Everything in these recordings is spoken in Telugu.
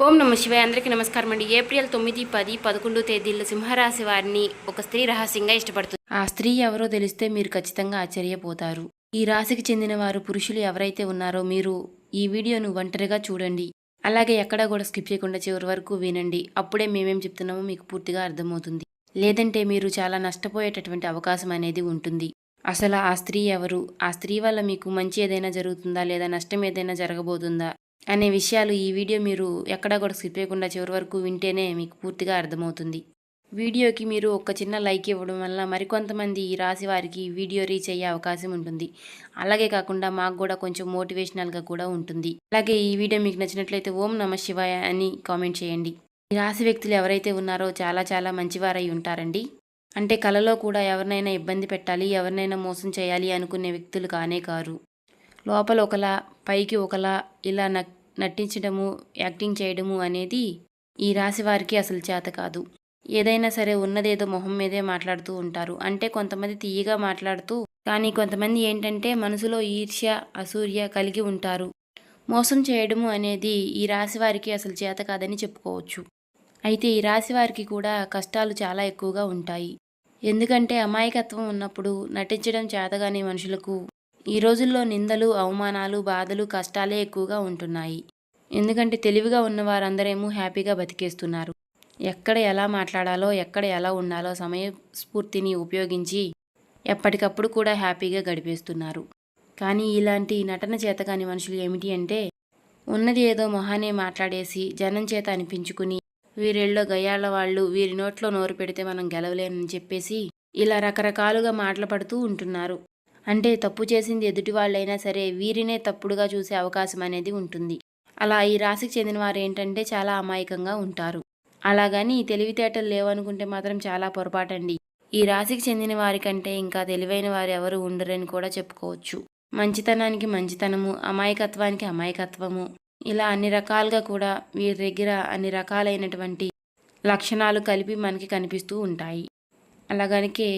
ఓం నమ శివాయ. అందరికీ నమస్కారం అండి. ఏప్రిల్ 9, 10, 11 తేదీల్లో సింహరాశి వారిని ఒక స్త్రీ రహస్యంగా ఇష్టపడుతుంది. ఆ స్త్రీ ఎవరో తెలిస్తే మీరు ఖచ్చితంగా ఆశ్చర్యపోతారు. ఈ రాశికి చెందిన వారు పురుషులు ఎవరైతే ఉన్నారో మీరు ఈ వీడియోను ఒంటరిగా చూడండి. అలాగే ఎక్కడా కూడా స్కిప్ చేయకుండా చివరి వరకు వినండి. అప్పుడే మేమేం చెప్తున్నామో మీకు పూర్తిగా అర్థమవుతుంది. లేదంటే మీరు చాలా నష్టపోయేటటువంటి అవకాశం అనేది ఉంటుంది. అసలు ఆ స్త్రీ ఎవరు? ఆ స్త్రీ వల్ల మీకు మంచి ఏదైనా జరుగుతుందా లేదా నష్టం ఏదైనా జరగబోతుందా అనే విషయాలు ఈ వీడియో మీరు ఎక్కడా కూడా స్కిప్ చేయకుండా చివరి వరకు వింటేనే మీకు పూర్తిగా అర్థమవుతుంది. వీడియోకి మీరు ఒక చిన్న లైక్ ఇవ్వడం వల్ల మరికొంతమంది ఈ రాశి వారికి వీడియో రీచ్ అయ్యే అవకాశం ఉంటుంది. అలాగే కాకుండా మాకు కూడా కొంచెం మోటివేషనల్గా కూడా ఉంటుంది. అలాగే ఈ వీడియో మీకు నచ్చినట్లయితే ఓం నమ శివాయ అని కామెంట్ చేయండి. ఈ రాశి వ్యక్తులు ఎవరైతే ఉన్నారో చాలా చాలా మంచివారై ఉంటారండి. అంటే కలలో కూడా ఎవరినైనా ఇబ్బంది పెట్టాలి, ఎవరినైనా మోసం చేయాలి అనుకునే వ్యక్తులు కానే కారు. లోపల ఒకలా పైకి ఒకలా ఇలా నటించడము, యాక్టింగ్ చేయడము అనేది ఈ రాశి వారికి అసలు చేత కాదు. ఏదైనా సరే ఉన్నదేదో మొహం మీదే మాట్లాడుతూ ఉంటారు. అంటే కొంతమంది తీయగా మాట్లాడుతూ, కానీ కొంతమంది ఏంటంటే మనసులో ఈర్ష్య, అసూయ కలిగి ఉంటారు. మోసం చేయడము అనేది ఈ రాశి వారికి అసలు చేత కాదని చెప్పుకోవచ్చు. అయితే ఈ రాశి వారికి కూడా కష్టాలు చాలా ఎక్కువగా ఉంటాయి. ఎందుకంటే అమాయకత్వం ఉన్నప్పుడు నటించడం చేతగాని మనుషులకు ఈ రోజుల్లో నిందలు, అవమానాలు, బాధలు, కష్టాలే ఎక్కువగా ఉంటున్నాయి. ఎందుకంటే తెలివిగా ఉన్న వారందరేమో హ్యాపీగా బతికేస్తున్నారు. ఎక్కడ ఎలా మాట్లాడాలో, ఎక్కడ ఎలా ఉండాలో సమయస్ఫూర్తిని ఉపయోగించి ఎప్పటికప్పుడు కూడా హ్యాపీగా గడిపేస్తున్నారు. కానీ ఇలాంటి నటన చేతకాని మనుషులు ఏమిటి అంటే, ఉన్నది ఏదో మొహానే మాట్లాడేసి జనం చేత అనిపించుకుని వీరిళ్ళో గయ్యాళ్ళ వాళ్ళు, వీరి నోట్లో నోరు పెడితే మనం గెలవలేనని చెప్పేసి ఇలా రకరకాలుగా మాటలు పడుతూ ఉంటున్నారు. అంటే తప్పు చేసింది ఎదుటి వాళ్ళైనా సరే వీరినే తప్పుడుగా చూసే అవకాశం అనేది ఉంటుంది. అలా ఈ రాశికి చెందిన వారు ఏంటంటే చాలా అమాయకంగా ఉంటారు. అలాగని తెలివితేటలు లేవనుకుంటే మాత్రం చాలా పొరపాటండి. ఈ రాశికి చెందిన వారికంటే ఇంకా తెలివైన వారు ఎవరు ఉండరని కూడా చెప్పుకోవచ్చు. మంచితనానికి మంచితనము, అమాయకత్వానికి అమాయకత్వము, ఇలా అన్ని రకాలుగా కూడా వీరి దగ్గర అన్ని రకాలైనటువంటి లక్షణాలు కలిపి మనకి కనిపిస్తూ ఉంటాయి. అలాగనికే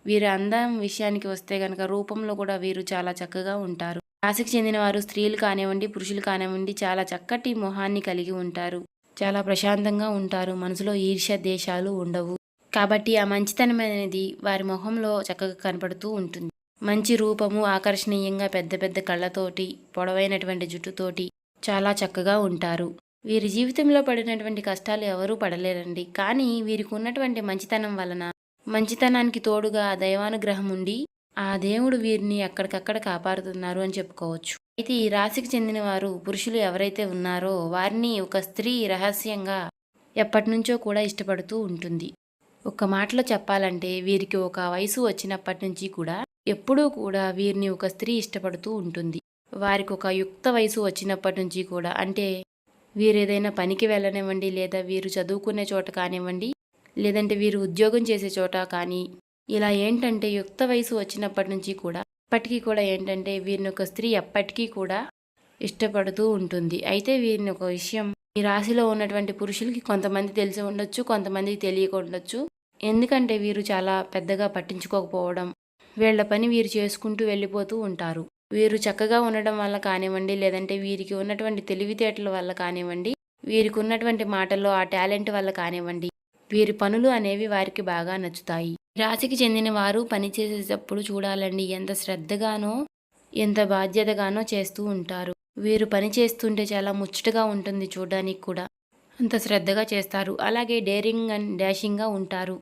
వీరి అందం విషయానికి వస్తే గనక రూపంలో కూడా వీరు చాలా చక్కగా ఉంటారు. రాశికి చెందిన వారు స్త్రీలు కానివ్వండి, పురుషులు కానివ్వండి చాలా చక్కటి మొహాన్ని కలిగి ఉంటారు. చాలా ప్రశాంతంగా ఉంటారు. మనసులో ఈర్ష్య, ద్వేషాలు ఉండవు. కాబట్టి ఆ మంచితనం అనేది వారి మొహంలో చక్కగా కనపడుతూ ఉంటుంది. మంచి రూపము, ఆకర్షణీయంగా పెద్ద పెద్ద కళ్ళతోటి, పొడవైనటువంటి జుట్టుతోటి చాలా చక్కగా ఉంటారు. వీరి జీవితంలో పడినటువంటి కష్టాలు ఎవరూ పడలేరండి. కానీ వీరికి ఉన్నటువంటి మంచితనం వలన, మంచితనానికి తోడుగా ఆ దైవానుగ్రహం ఉండి ఆ దేవుడు వీరిని ఎక్కడికక్కడ కాపాడుతున్నారు అని చెప్పుకోవచ్చు. అయితే ఈ రాశికి చెందిన వారు పురుషులు ఎవరైతే ఉన్నారో వారిని ఒక స్త్రీ రహస్యంగా ఎప్పటినుంచో కూడా ఇష్టపడుతూ ఉంటుంది. ఒక్క మాటలో చెప్పాలంటే వీరికి ఒక వయసు వచ్చినప్పటి నుంచి కూడా ఎప్పుడూ కూడా వీరిని ఒక స్త్రీ ఇష్టపడుతూ ఉంటుంది. వారికి ఒక యుక్త వయసు వచ్చినప్పటి నుంచి కూడా, అంటే వీరు ఏదైనా పనికి వెళ్ళనివ్వండి, లేదా వీరు చదువుకునే చోట కానివ్వండి, లేదంటే వీరు ఉద్యోగం చేసే చోట కానీ, ఇలా ఏంటంటే యుక్త వయసు వచ్చినప్పటి నుంచి కూడా ఇప్పటికీ కూడా ఏంటంటే వీరిని ఒక స్త్రీ ఎప్పటికీ కూడా ఇష్టపడుతూ ఉంటుంది. అయితే వీరిని ఒక విషయం ఈ రాశిలో ఉన్నటువంటి పురుషులకి కొంతమంది తెలిసి ఉండొచ్చు, కొంతమందికి తెలియకుండొచ్చు. ఎందుకంటే వీరు చాలా పెద్దగా పట్టించుకోకపోవడం, వీళ్ళ పని వీరు చేసుకుంటూ వెళ్ళిపోతూ ఉంటారు. వీరు చక్కగా ఉండడం వల్ల కానివ్వండి, లేదంటే వీరికి ఉన్నటువంటి తెలివితేటల వల్ల కానివ్వండి, వీరికి ఉన్నటువంటి మాటల్లో ఆ టాలెంట్ వల్ల కానివ్వండి, వీరి పనులు అనేవి వారికి బాగా నచ్చుతాయి. రాశికి చెందిన వారు పనిచేసేటప్పుడు చూడాలండి ఎంత శ్రద్ధగానో, ఎంత బాధ్యతగానో చేస్తూ ఉంటారు. వీరు పని చేస్తుంటే చాలా ముచ్చటగా ఉంటుంది చూడడానికి కూడా. అంత శ్రద్ధగా చేస్తారు. అలాగే డేరింగ్ అండ్ డాషింగ్గా ఉంటారు.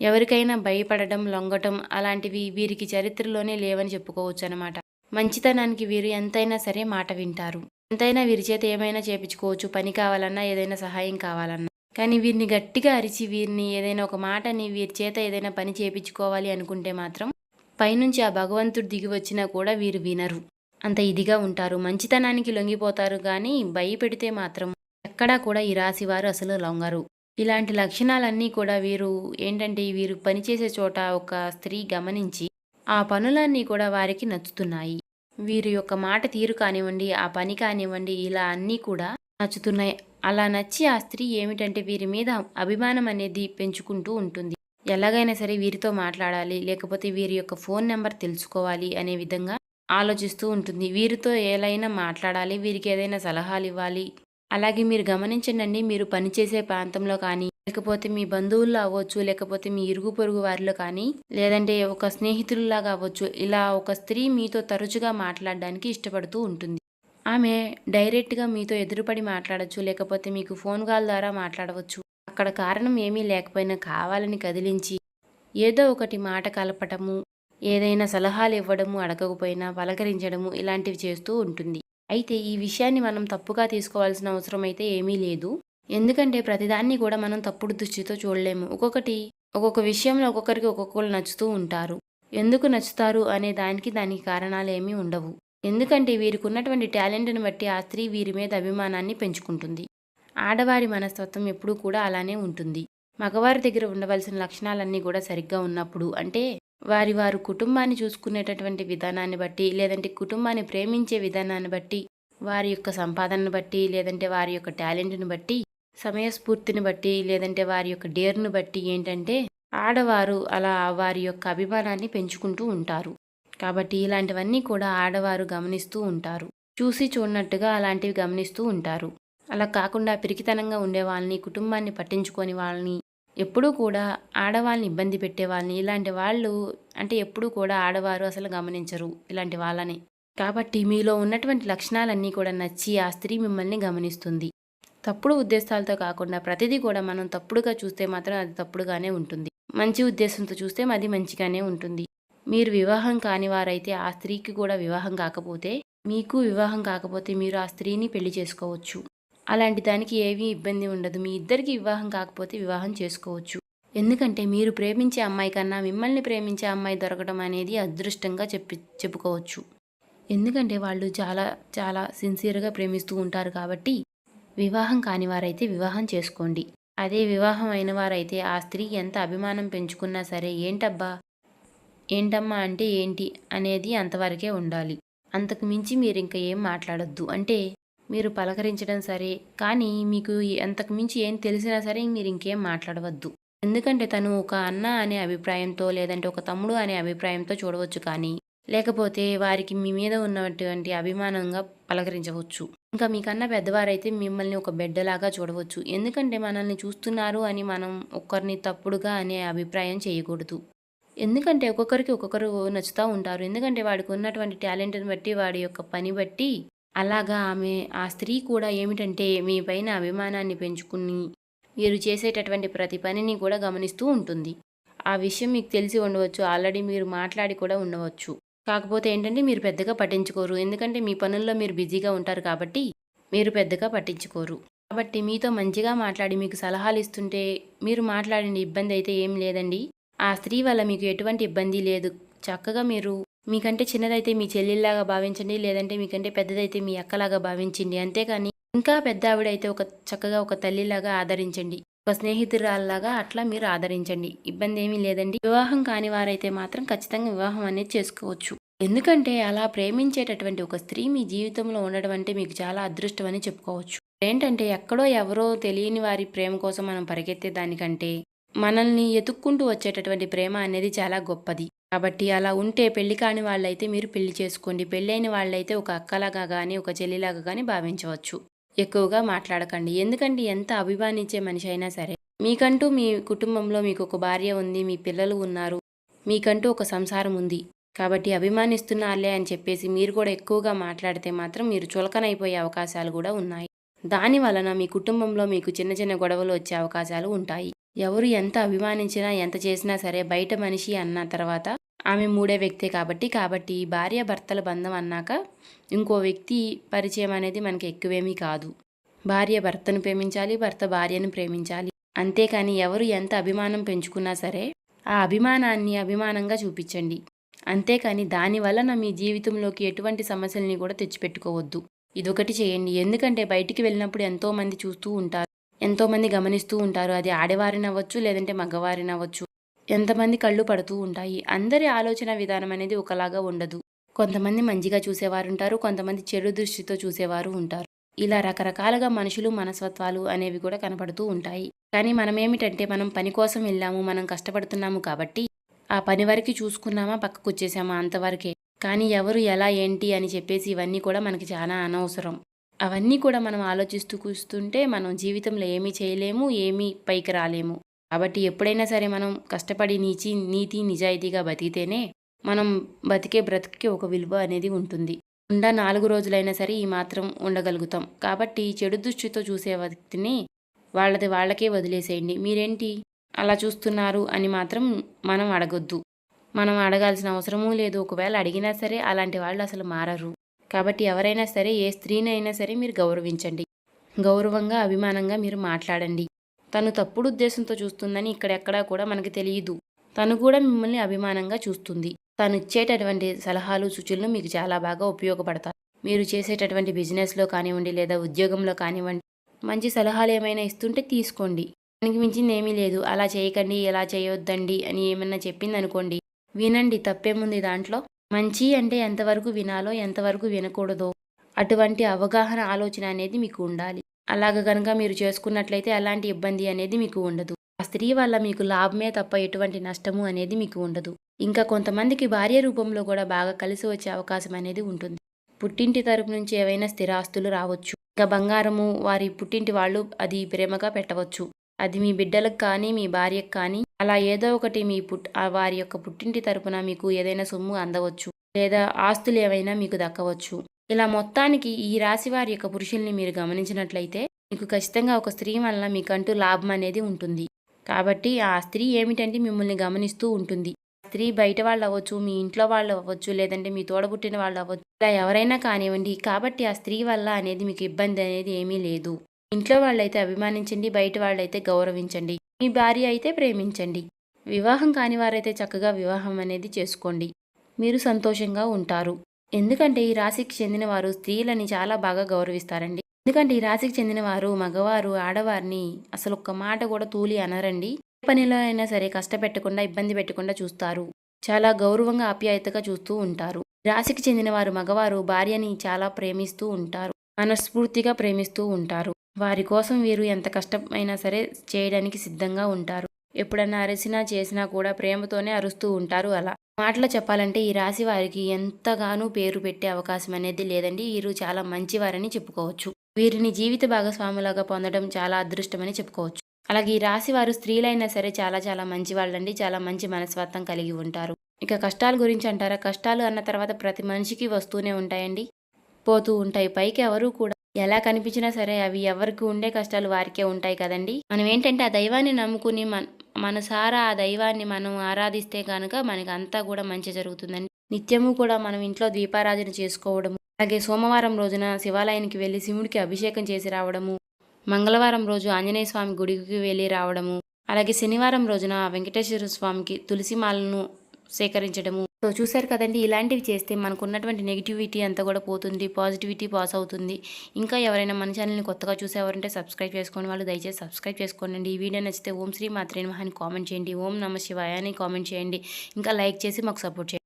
ఎవరికైనా భయపడడం, లొంగటం అలాంటివి వీరికి చరిత్రలోనే లేవని చెప్పుకోవచ్చు అనమాట. మంచితనానికి వీరు ఎంతైనా సరే మాట వింటారు. ఎంతైనా వీరి చేత ఏమైనా చేపించుకోవచ్చు. పని కావాలన్నా, ఏదైనా సహాయం కావాలన్నా. కానీ వీరిని గట్టిగా అరిచి వీరిని ఏదైనా ఒక మాటని వీరి చేత ఏదైనా పని చేపించుకోవాలి అనుకుంటే మాత్రం పైనుంచి ఆ భగవంతుడు దిగి వచ్చినా కూడా వీరు వినరు. అంత ఇదిగా ఉంటారు. మంచితనానికి లొంగిపోతారు కానీ భయపెడితే మాత్రం ఎక్కడా కూడా ఈ రాశి వారు అసలు లొంగరు. ఇలాంటి లక్షణాలన్నీ కూడా వీరు ఏంటంటే వీరు పనిచేసే చోట ఒక స్త్రీ గమనించి ఆ పనులన్నీ కూడా వారికి నచ్చుతున్నాయి. వీరి యొక్క మాట తీరు కానివ్వండి, ఆ పని కానివ్వండి, ఇలా అన్నీ కూడా నచ్చుతున్నాయి. అలా నచ్చి ఆ స్త్రీ ఏమిటంటే వీరి మీద అభిమానం అనేది పెంచుకుంటూ ఉంటుంది. ఎలాగైనా సరే వీరితో మాట్లాడాలి, లేకపోతే వీరి యొక్క ఫోన్ నెంబర్ తెలుసుకోవాలి అనే విధంగా ఆలోచిస్తూ ఉంటుంది. వీరితో ఏలైనా మాట్లాడాలి, వీరికి ఏదైనా సలహాలు ఇవ్వాలి అలాగే మీరు గమనించండి, మీరు పనిచేసే ప్రాంతంలో కానీ, లేకపోతే మీ బంధువుల్లో అవ్వచ్చు, లేకపోతే మీ ఇరుగు పొరుగు వారిలో కానీ, లేదంటే ఒక స్నేహితుల్లాగా అవ్వచ్చు, ఇలా ఒక స్త్రీ మీతో తరచుగా మాట్లాడడానికి ఇష్టపడుతూ ఉంటుంది. ఆమె డైరెక్ట్‌గా మీతో ఎదురుపడి మాట్లాడొచ్చు, లేకపోతే మీకు ఫోన్ కాల్ ద్వారా మాట్లాడవచ్చు. అక్కడ కారణం ఏమీ లేకపోయినా కావాలని కదిలించి, ఏదో ఒకటి మాట కలపటము, ఏదైనా సలహాలు ఇవ్వడము, అడగకపోయినా పలకరించడము ఇలాంటివి చేస్తూ ఉంటుంది. అయితే ఈ విషయాన్ని మనం తప్పుగా తీసుకోవాల్సిన అవసరం అయితే ఏమీ లేదు. ఎందుకంటే ప్రతిదాన్ని కూడా మనం తప్పుడు దృష్టితో చూడలేము. ఒక్కొక్క విషయంలో ఒక్కొక్కరికి ఒక్కొక్కళ్ళు నచ్చుతూ ఉంటారు. ఎందుకు నచ్చుతారు అనే దానికి కారణాలేమీ ఉండవు. ఎందుకంటే వీరికున్నటువంటి టాలెంట్‌ని బట్టి ఆ స్త్రీ వీరి మీద అభిమానాన్ని పెంచుకుంటుంది. ఆడవారి మనస్తత్వం ఎప్పుడూ కూడా అలానే ఉంటుంది. మగవారి దగ్గర ఉండవలసిన లక్షణాలన్నీ కూడా సరిగ్గా ఉన్నప్పుడు, అంటే వారు కుటుంబాన్ని చూసుకునేటటువంటి విధానాన్ని బట్టి, లేదంటే కుటుంబాన్ని ప్రేమించే విధానాన్ని బట్టి, వారి యొక్క సంపాదనను బట్టి, లేదంటే వారి యొక్క టాలెంట్‌ని బట్టి, సమయస్ఫూర్తిని బట్టి, లేదంటే వారి యొక్క డేర్‌ను బట్టి ఏంటంటే ఆడవారు అలా వారి యొక్క అభిమానాన్ని పెంచుకుంటూ ఉంటారు. కాబట్టి ఇలాంటివన్నీ కూడా ఆడవారు గమనిస్తూ ఉంటారు. చూసి చూడనట్టుగా అలాంటివి గమనిస్తూ ఉంటారు. అలా కాకుండా పిరికితనంగా ఉండే వాళ్ళని, కుటుంబాన్ని పట్టించుకోని వాళ్ళని, ఎప్పుడూ కూడా ఆడవాళ్ళని ఇబ్బంది పెట్టే వాళ్ళని, ఇలాంటి వాళ్ళు అంటే ఎప్పుడూ కూడా ఆడవారు అసలు గమనించరు ఇలాంటి వాళ్ళని. కాబట్టి మీలో ఉన్నటువంటి లక్షణాలన్నీ కూడా నచ్చి ఆ స్త్రీ మిమ్మల్ని గమనిస్తుంది. తప్పుడు ఉద్దేశాలతో కాకుండా ప్రతిదీ కూడా మనం తప్పుడుగా చూస్తే మాత్రం అది తప్పుడుగానే ఉంటుంది. మంచి ఉద్దేశంతో చూస్తే అది మంచిగానే ఉంటుంది. మీరు వివాహం కాని వారైతే ఆ స్త్రీకి కూడా వివాహం కాకపోతే, మీకు వివాహం కాకపోతే మీరు ఆ స్త్రీని పెళ్లి చేసుకోవచ్చు. అలాంటి దానికి ఏమీ ఇబ్బంది ఉండదు. మీ ఇద్దరికి వివాహం కాకపోతే వివాహం చేసుకోవచ్చు. ఎందుకంటే మీరు ప్రేమించే అమ్మాయి కన్నా మిమ్మల్ని ప్రేమించే అమ్మాయి దొరకడం అనేది అదృష్టంగా చెప్పుకోవచ్చు. ఎందుకంటే వాళ్ళు చాలా చాలా సిన్సియర్‌గా ప్రేమిస్తూ ఉంటారు కాబట్టి, వివాహం కాని వారైతే వివాహం చేసుకోండి. అదే వివాహం అయిన వారైతే ఆ స్త్రీ ఎంత అభిమానం పెంచుకున్నా సరే, ఏంటమ్మా అంటే ఏంటి అనేది అంతవరకే ఉండాలి. అంతకు మించి మీరింక ఏం మాట్లాడొద్దు. అంటే మీరు పలకరించడం సరే, కానీ మీకు అంతకు మించి ఏం తెలిసినా సరే మీరింకేం మాట్లాడవద్దు. ఎందుకంటే తను ఒక అన్న అనే అభిప్రాయంతో, లేదంటే ఒక తమ్ముడు అనే అభిప్రాయంతో చూడవచ్చు కానీ, లేకపోతే వారికి మీ మీద ఉన్నటువంటి అభిమానంగా పలకరించవచ్చు. ఇంకా మీకన్నా పెద్దవారైతే మిమ్మల్ని ఒక బిడ్డలాగా చూడవచ్చు. ఎందుకంటే మనల్ని చూస్తున్నారు అని మనం ఒక్కరిని తప్పుడుగా అనే అభిప్రాయం చేయకూడదు. ఎందుకంటే ఒక్కొక్కరికి ఒక్కొక్కరు నచ్చుతా ఉంటారు. ఎందుకంటే వాడికి ఉన్నటువంటి టాలెంట్‌ని బట్టి, వాడి యొక్క పని బట్టి అలాగా ఆ స్త్రీ కూడా ఏమిటంటే మీ పైన అభిమానాన్ని పెంచుకుని, మీరు చేసేటటువంటి ప్రతి పనిని కూడా గమనిస్తూ ఉంటుంది. ఆ విషయం మీకు తెలిసి ఉండవచ్చు. ఆల్రెడీ మీరు మాట్లాడి కూడా ఉండవచ్చు. కాకపోతే ఏంటంటే మీరు పెద్దగా పట్టించుకోరు. ఎందుకంటే మీ పనుల్లో మీరు బిజీగా ఉంటారు కాబట్టి మీరు పెద్దగా పట్టించుకోరు. కాబట్టి మీతో మంచిగా మాట్లాడి మీకు సలహాలు ఇస్తుంటే మీరు మాట్లాడండి. ఇబ్బంది అయితే ఏం లేదండి. ఆ స్త్రీ వల్ల మీకు ఎటువంటి ఇబ్బంది లేదు. చక్కగా మీరు మీకంటే చిన్నదైతే మీ చెల్లెల్లాగా భావించండి. లేదంటే మీకంటే పెద్దదైతే మీ అక్కలాగా భావించండి. అంతేకాని ఇంకా పెద్ద ఆవిడైతే చక్కగా ఒక తల్లిలాగా ఆదరించండి. ఒక స్నేహితురాల్లాగా అట్లా మీరు ఆదరించండి. ఇబ్బంది ఏమీ లేదండి. వివాహం కాని వారైతే మాత్రం ఖచ్చితంగా వివాహం అనేది చేసుకోవచ్చు. ఎందుకంటే అలా ప్రేమించేటటువంటి ఒక స్త్రీ మీ జీవితంలో ఉండడం అంటే మీకు చాలా అదృష్టం అని చెప్పుకోవచ్చు. ఏంటంటే ఎక్కడో ఎవరో తెలియని వారి ప్రేమ కోసం మనం పరిగెత్తే దానికంటే మనల్ని ఎతుక్కుంటూ వచ్చేటటువంటి ప్రేమ అనేది చాలా గొప్పది. కాబట్టి అలా ఉంటే పెళ్లి కాని వాళ్ళైతే మీరు పెళ్లి చేసుకోండి. పెళ్ళైన వాళ్ళైతే ఒక అక్కలాగా గానీ, ఒక చెల్లిలాగా గానీ భావించవచ్చు. ఎక్కువగా మాట్లాడకండి. ఎందుకంటే ఎంత అభిమానించే మనిషి అయినా సరే, మీకంటూ మీ కుటుంబంలో మీకు ఒక భార్య ఉంది, మీ పిల్లలు ఉన్నారు, మీకంటూ ఒక సంసారం ఉంది. కాబట్టి అభిమానిస్తున్నారులే అని చెప్పేసి మీరు కూడా ఎక్కువగా మాట్లాడితే మాత్రం మీరు చులకనైపోయే అవకాశాలు కూడా ఉన్నాయి. దాని వలన మీ కుటుంబంలో మీకు చిన్న చిన్న గొడవలు వచ్చే అవకాశాలు ఉంటాయి. ఎవరు ఎంత అభిమానించినా, ఎంత చేసినా సరే బయట మనిషి అన్న తర్వాత ఆమె మూడే వ్యక్తే కాబట్టి భార్యాభర్తల బంధం అన్నాక ఇంకో వ్యక్తి పరిచయం అనేది మనకి ఎక్కువేమీ కాదు. భార్య భర్తను ప్రేమించాలి, భర్త భార్యను ప్రేమించాలి. అంతేకాని ఎవరు ఎంత అభిమానం పెంచుకున్నా సరే ఆ అభిమానాన్ని అభిమానంగా చూపించండి. అంతేకాని దాని వలన మీ జీవితంలోకి ఎటువంటి సమస్యల్ని కూడా తెచ్చిపెట్టుకోవద్దు. ఇదొకటి చేయండి. ఎందుకంటే బయటికి వెళ్ళినప్పుడు ఎంతోమంది చూస్తూ ఉంటారు, ఎంతోమంది గమనిస్తూ ఉంటారు. అది ఆడవారినవ్వచ్చు, లేదంటే మగవారినవ్వచ్చు. ఎంతమంది కళ్ళు పడుతూ ఉంటాయి. అందరి ఆలోచన విధానం అనేది ఒకలాగా ఉండదు. కొంతమంది మంచిగా చూసేవారుంటారు, కొంతమంది చెడు దృష్టితో చూసేవారు ఉంటారు. ఇలా రకరకాలుగా మనుషులు, మనస్తత్వాలు అనేవి కూడా కనపడుతూ ఉంటాయి. కానీ మనమేమిటంటే మనం పని కోసం వెళ్ళాము, మనం కష్టపడుతున్నాము కాబట్టి ఆ పని వరకు చూసుకున్నామా, పక్కకొచ్చేసామా అంతవరకే. కానీ ఎవరు ఎలా ఏంటి అని చెప్పేసి ఇవన్నీ కూడా మనకి చాలా అనవసరం. అవన్నీ కూడా మనం ఆలోచిస్తూ కూస్తుంటే మనం జీవితంలో ఏమీ చేయలేము, ఏమీ పైకి రాలేము. కాబట్టి ఎప్పుడైనా సరే మనం కష్టపడి నీతి నిజాయితీగా బతికితేనే మనం బతికే బ్రతుకుకి ఒక విలువ అనేది ఉంటుంది. 4 రోజులైనా సరే ఈ మాత్రం ఉండగలుగుతాం. కాబట్టి చెడు దృష్టితో చూసే వ్యక్తిని వాళ్ళది వాళ్ళకే వదిలేసేయండి. మీరేంటి అలా చూస్తున్నారు అని మాత్రం మనం అడగొద్దు. మనం అడగాల్సిన అవసరమూ లేదు. ఒకవేళ అడిగినా సరే అలాంటి వాళ్ళు అసలు మారరు. కాబట్టి ఎవరైనా సరే ఏ స్త్రీనైనా సరే మీరు గౌరవించండి. గౌరవంగా, అభిమానంగా మీరు మాట్లాడండి. తను తప్పుడు ఉద్దేశంతో చూస్తుందని ఇక్కడెక్కడా కూడా మనకి తెలియదు. తను కూడా మిమ్మల్ని అభిమానంగా చూస్తుంది. తను ఇచ్చేటటువంటి సలహాలు, సూచనలు మీకు చాలా బాగా ఉపయోగపడతాయి. మీరు చేసేటటువంటి బిజినెస్‌లో కానివ్వండి, లేదా ఉద్యోగంలో కానివ్వండి, మంచి సలహాలు ఏమైనా ఇస్తుంటే తీసుకోండి. దానికి మించింది ఏమీ లేదు. అలా చేయకండి, ఇలా చేయొద్దండి అని ఏమన్నా చెప్పిందనుకోండి, వినండి, తప్పేముంది దాంట్లో. మంచి అంటే ఎంతవరకు వినాలో, ఎంతవరకు వినకూడదో అటువంటి అవగాహన, ఆలోచన అనేది మీకు ఉండాలి. అలాగ గనక మీరు చేసుకున్నట్లయితే అలాంటి ఇబ్బంది అనేది మీకు ఉండదు. ఆ స్త్రీ వల్ల మీకు లాభమే తప్ప ఎటువంటి నష్టము అనేది మీకు ఉండదు. ఇంకా కొంతమందికి భార్య రూపంలో కూడా బాగా కలిసి వచ్చే అవకాశం అనేది ఉంటుంది. పుట్టింటి తరపు నుంచి ఏవైనా స్థిరాస్తులు రావచ్చు. ఇంకా బంగారము వారి పుట్టింటి వాళ్ళు అది ప్రేమగా పెట్టవచ్చు. అది మీ బిడ్డలకు కానీ, మీ భార్యకు కానీ అలా ఏదో ఒకటి వారి యొక్క పుట్టింటి తరపున మీకు ఏదైనా సొమ్ము అందవచ్చు. లేదా ఆస్తులు ఏవైనా మీకు దక్కవచ్చు. ఇలా మొత్తానికి ఈ రాశి వారి యొక్క పురుషుల్ని మీరు గమనించినట్లయితే మీకు ఖచ్చితంగా ఒక స్త్రీ వలన మీకంటూ లాభం అనేది ఉంటుంది. కాబట్టి ఆ స్త్రీ ఏమిటంటే మిమ్మల్ని గమనిస్తూ ఉంటుంది. స్త్రీ బయట వాళ్ళు అవ్వచ్చు, మీ ఇంట్లో వాళ్ళు అవ్వచ్చు, లేదంటే మీ తోడబుట్టిన వాళ్ళు అవ్వచ్చు, ఇలా ఎవరైనా కానివ్వండి. కాబట్టి ఆ స్త్రీ వల్ల అనేది మీకు ఇబ్బంది అనేది ఏమీ లేదు. ఇంట్లో వాళ్ళైతే అభిమానించండి, బయట వాళ్ళైతే గౌరవించండి. మీ భార్య అయితే ప్రేమించండి. వివాహం కాని వారైతే చక్కగా వివాహం అనేది చేసుకోండి. మీరు సంతోషంగా ఉంటారు. ఎందుకంటే ఈ రాశికి చెందిన వారు స్త్రీలని చాలా బాగా గౌరవిస్తారండి. ఎందుకంటే ఈ రాశికి చెందిన వారు మగవారు ఆడవారిని అసలు ఒక్క మాట కూడా తూలి అనరండి. ఏ పనిలో అయినా సరే కష్టపెట్టకుండా, ఇబ్బంది పెట్టకుండా చూస్తారు. చాలా గౌరవంగా, ఆప్యాయతగా చూస్తూ ఉంటారు. రాశికి చెందిన వారు మగవారు భార్యని చాలా ప్రేమిస్తూ ఉంటారు. మనస్ఫూర్తిగా ప్రేమిస్తూ ఉంటారు. వారి కోసం వీరు ఎంత కష్టమైనా సరే చేయడానికి సిద్ధంగా ఉంటారు. ఎప్పుడన్నా అరిసినా చేసినా కూడా ప్రేమతోనే అరుస్తూ ఉంటారు. అలా మాటలో చెప్పాలంటే ఈ రాశి వారికి ఎంతగానో పేరు పెట్టే అవకాశం అనేది లేదండి. వీరు చాలా మంచివారని చెప్పుకోవచ్చు. వీరిని జీవిత భాగస్వాములాగా పొందడం చాలా అదృష్టమని చెప్పుకోవచ్చు. అలాగే ఈ రాశి వారు స్త్రీలైనా సరే చాలా చాలా మంచి వాళ్ళండి. చాలా మంచి మనస్తత్వం కలిగి ఉంటారు. ఇక కష్టాల గురించి అంటారా? కష్టాలు అన్న తర్వాత ప్రతి మనిషికి వస్తూనే ఉంటాయండి, పోతూ ఉంటాయి. పైకి ఎవరు కూడా ఎలా కనిపించినా సరే అవి ఎవరికి ఉండే కష్టాలు వారికే ఉంటాయి కదండి. మనం ఏంటంటే ఆ దైవాన్ని నమ్ముకుని మనసారా ఆ దైవాన్ని మనం ఆరాధిస్తే కనుక మనకి అంతా కూడా మంచి జరుగుతుందండి. నిత్యము కూడా మనం ఇంట్లో దీపారాధన చేసుకోవడము, అలాగే సోమవారం రోజున శివాలయానికి వెళ్ళి శివుడికి అభిషేకం చేసి రావడము, మంగళవారం రోజు ఆంజనేయ స్వామి గుడికి వెళ్ళి రావడము, అలాగే శనివారం రోజున వెంకటేశ్వర స్వామికి తులసి మాలను సేకరించడము. సో చూసారు కదండి, ఇలాంటివి చేస్తే మనకు ఉన్నటువంటి నెగిటివిటీ అంతా కూడా పోతుంది, పాజిటివిటీ పాస్ అవుతుంది. ఇంకా ఎవరైనా మన ఛానల్ని కొత్తగా చూసేవారంటే సబ్స్క్రైబ్ చేసుకోండి. వాళ్ళు దయచేసి సబ్స్క్రైబ్ చేసుకోండి. ఈ వీడియో నచ్చితే ఓం శ్రీ మాత్రే నమః అని కామెంట్ చేయండి, ఓం నమ శివాయ అని కామెంట్ చేయండి. ఇంకా లైక్ చేసి మాకు సపోర్ట్ చేయండి.